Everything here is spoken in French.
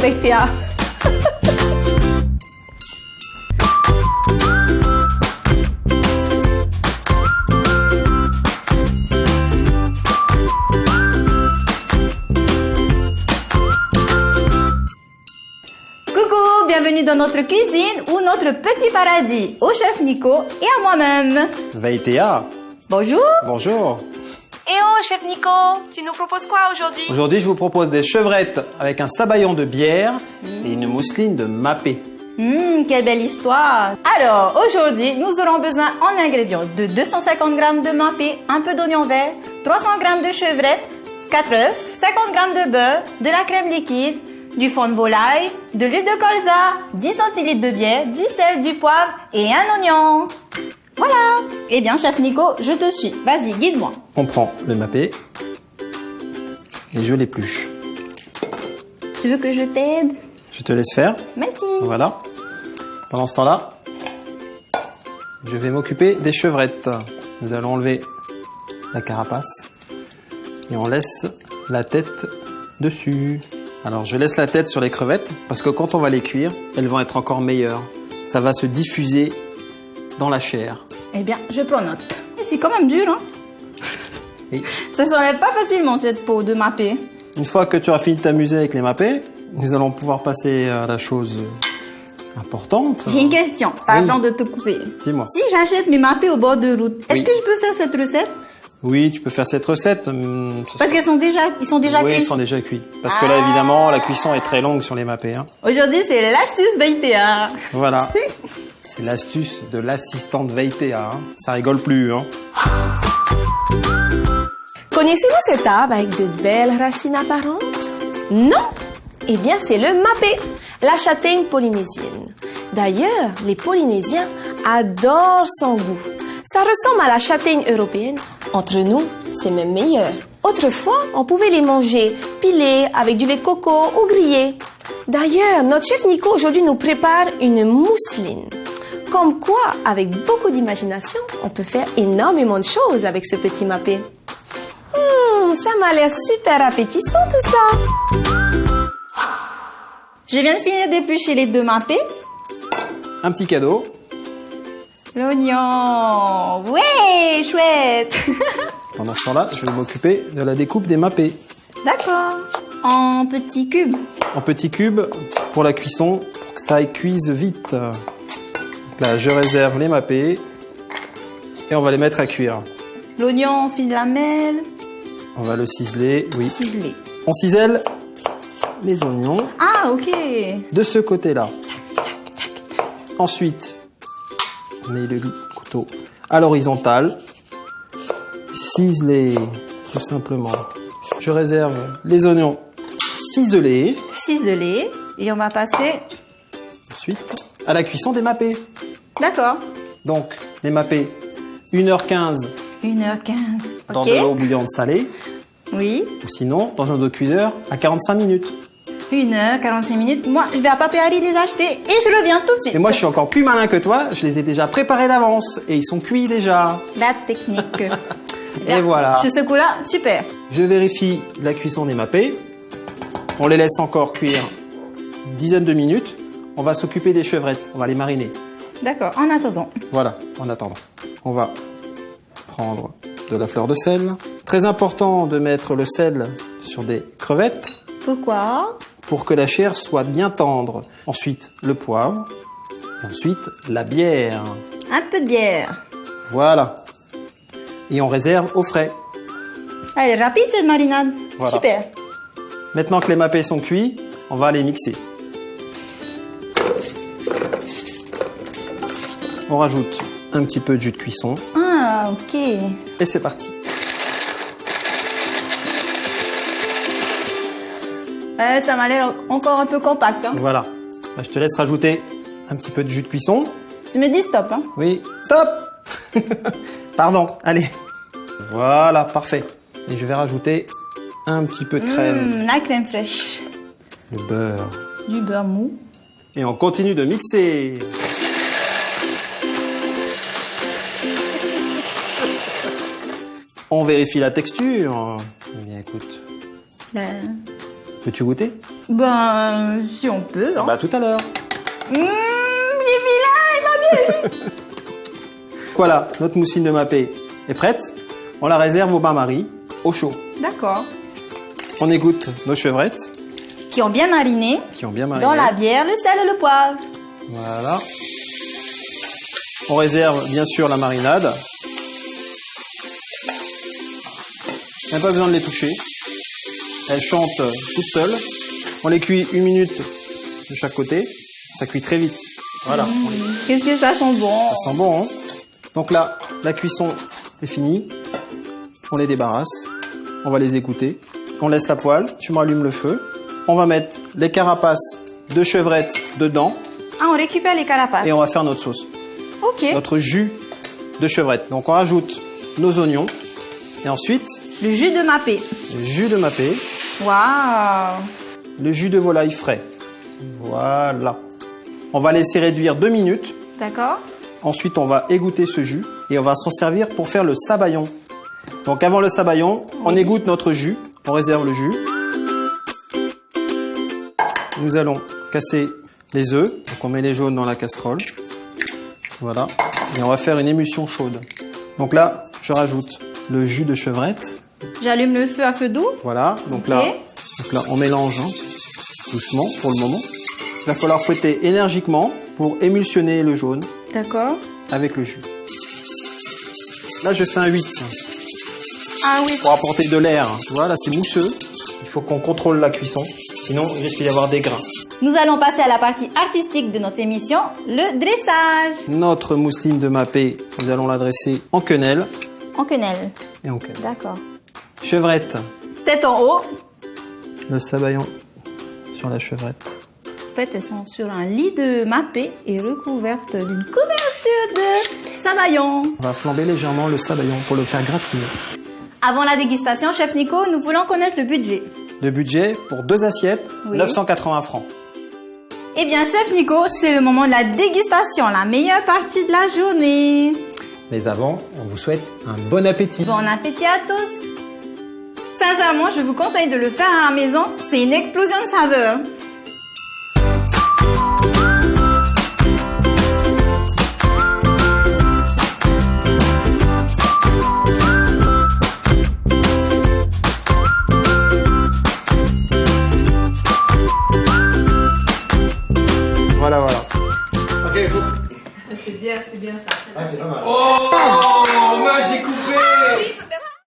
Beitea. Coucou, bienvenue dans notre cuisine ou notre petit paradis, au chef Nico et à moi-même. Beitea. Bonjour. Bonjour. Eh oh, chef Nico, tu nous proposes quoi aujourd'hui? Aujourd'hui, je vous propose des chevrettes avec un sabayon de bière et une mousseline de mapé. Quelle belle histoire. Alors, aujourd'hui, nous aurons besoin en ingrédients de 250 g de mapé, un peu d'oignon vert, 300 g de chevrettes, 4 œufs, 50 g de beurre, de la crème liquide, du fond de volaille, de l'huile de colza, 10 centilitres de bière, du sel, du poivre et un oignon. Voilà. Eh bien, chef Nico, je te suis. Vas-y, guide-moi. On prend le mapé et je l'épluche. Tu veux que je t'aide? Je te laisse faire. Merci. Voilà. Pendant ce temps-là, je vais m'occuper des chevrettes. Nous allons enlever la carapace et on laisse la tête dessus. Alors, je laisse la tête sur les crevettes parce que quand on va les cuire, elles vont être encore meilleures. Ça va se diffuser dans la chair. Eh bien, je prends note. C'est quand même dur, hein? Oui. Ça s'enlève pas facilement, cette peau de mapé. Une fois que tu auras fini de t'amuser avec les mapés, nous allons pouvoir passer à la chose importante. J'ai une question, pardon de te couper. Dis-moi. Si j'achète mes mapés au bord de route, est-ce Oui. que je peux faire cette recette? Oui, tu peux faire cette recette. Parce qu'ils sont déjà Oui, cuits. ils sont déjà cuits. Parce que là, évidemment, la cuisson est très longue sur les mapés. Hein. Aujourd'hui, c'est l'astuce Beitea. Voilà. C'est l'astuce de l'assistante Beitea. Hein. Ça rigole plus. Hein. Connaissez-vous cet arbre avec de belles racines apparentes? Non? Eh bien, c'est le mapé, la châtaigne polynésienne. D'ailleurs, les Polynésiens adorent son goût. Ça ressemble à la châtaigne européenne. Entre nous, c'est même meilleur. Autrefois, on pouvait les manger pilés avec du lait de coco ou grillés. D'ailleurs, notre chef Nico aujourd'hui nous prépare une mousseline. Comme quoi, avec beaucoup d'imagination, on peut faire énormément de choses avec ce petit mapé. Ça m'a l'air super appétissant tout ça. Je viens de finir d'éplucher les deux mapés. Un petit cadeau. L'oignon. Ouais, chouette. Pendant ce temps-là, je vais m'occuper de la découpe des mapés. D'accord. En petits cubes. En petits cubes pour la cuisson, pour que ça cuise vite. Donc là, je réserve les mapés et on va les mettre à cuire. L'oignon en fine lamelle. On va le ciseler, oui. Ciselé. On cisèle les oignons Ah, ok. de ce côté-là. Ensuite, on met le couteau à l'horizontale. Ciseler, tout simplement. Je réserve les oignons ciselés. Ciselé. Et on va passer... Ensuite, à la cuisson des mapés. D'accord. Donc, les mapés, 1h15 1h15. dans Ok. de l'eau bouillante salée. Oui. Ou sinon, dans un autocuiseur à 45 minutes. 1h, 45 minutes. Moi, je vais à Papeari les acheter et je reviens tout de suite. Et moi, je suis encore plus malin que toi. Je les ai déjà préparés d'avance et ils sont cuits déjà. La technique. Et voilà. Sur ce coup-là, super. Je vérifie la cuisson des mapés. On les laisse encore cuire une dizaine de minutes. On va s'occuper des chevrettes. On va les mariner. D'accord, en attendant. Voilà, en attendant. On va prendre de la fleur de sel. Très important de mettre le sel sur des crevettes Pourquoi? pour que la chair soit bien tendre. Ensuite, le poivre. Et ensuite, la bière. Un peu de bière. Voilà. Et on réserve au frais. Elle est rapide cette marinade. Voilà. Super. Maintenant que les mapés sont cuits, on va les mixer. On rajoute un petit peu de jus de cuisson. Ah, ok. Et c'est parti. Ça m'a l'air encore un peu compact. Hein. Voilà. Là, je te laisse rajouter un petit peu de jus de cuisson. Tu me dis stop. Hein. Oui. Stop. Pardon. Allez. Voilà, parfait. Et je vais rajouter un petit peu de crème. La crème fraîche. Le beurre. Du beurre mou. Et on continue de mixer. On vérifie la texture. Eh bien, écoute. La... Peux-tu goûter? Ben, si on peut. Hein. Bah tout à l'heure. Il est vilain, il m'a bien eu. Voilà, notre mousseline de Mapei est prête. On la réserve au bain-marie, au chaud. D'accord. On égoutte nos chevrettes Qui ont bien mariné. qui ont bien mariné. Dans la bière, le sel et le poivre. Voilà. On réserve bien sûr la marinade. Il n'y a pas besoin de les toucher. Elles chantent toutes seules. On les cuit 1 minute de chaque côté. Ça cuit très vite. Voilà. On les- Qu'est-ce que ça sent bon. Ça sent bon, hein? Donc là, la cuisson est finie. On les débarrasse. On va les égoutter. On laisse la poêle. Tu me rallumes le feu. On va mettre les carapaces de chevrettes dedans. Ah, on récupère les carapaces. Et on va faire notre sauce. Ok. Notre jus de chevrette. Donc on rajoute nos oignons. Et ensuite, Le jus de Mapei. le jus de Mapei. Waouh. Le jus de volaille frais. Voilà. On va laisser réduire 2 minutes. D'accord. Ensuite, on va égoutter ce jus et on va s'en servir pour faire le sabayon. Donc avant le sabayon, on égoutte notre jus, on réserve le jus. Nous allons casser les œufs, donc on met les jaunes dans la casserole. Voilà. Et on va faire une émulsion chaude. Donc là, je rajoute le jus de chevrette. J'allume le feu à feu doux. Voilà. Donc, Ok. là, on mélange hein, doucement pour le moment. Il va falloir fouetter énergiquement pour émulsionner le jaune D'accord. avec le jus. Là, je fais un 8 Ah oui. pour apporter de l'air. Tu vois, là, c'est mousseux. Il faut qu'on contrôle la cuisson. Sinon, il risque d'y avoir des grains. Nous allons passer à la partie artistique de notre émission, le dressage. Notre mousseline de Mapei, nous allons la dresser en quenelle En quenelle. et en quenelle. D'accord. Chevrette. Tête en haut. Le sabayon sur la chevrette. En fait, elles sont sur un lit de Mapei et recouvertes d'une couverture de sabayon. On va flamber légèrement le sabayon pour le faire gratiner. Avant la dégustation, chef Nico, nous voulons connaître le budget. Le budget pour 2 assiettes, Oui. 980 francs. Eh bien, chef Nico, c'est le moment de la dégustation, la meilleure partie de la journée. Mais avant, on vous souhaite un bon appétit. Bon appétit à tous. Sincèrement, je vous conseille de le faire à la maison, c'est une explosion de saveurs. Voilà, voilà. Ok, C'est bien ça. Ah, c'est pas mal.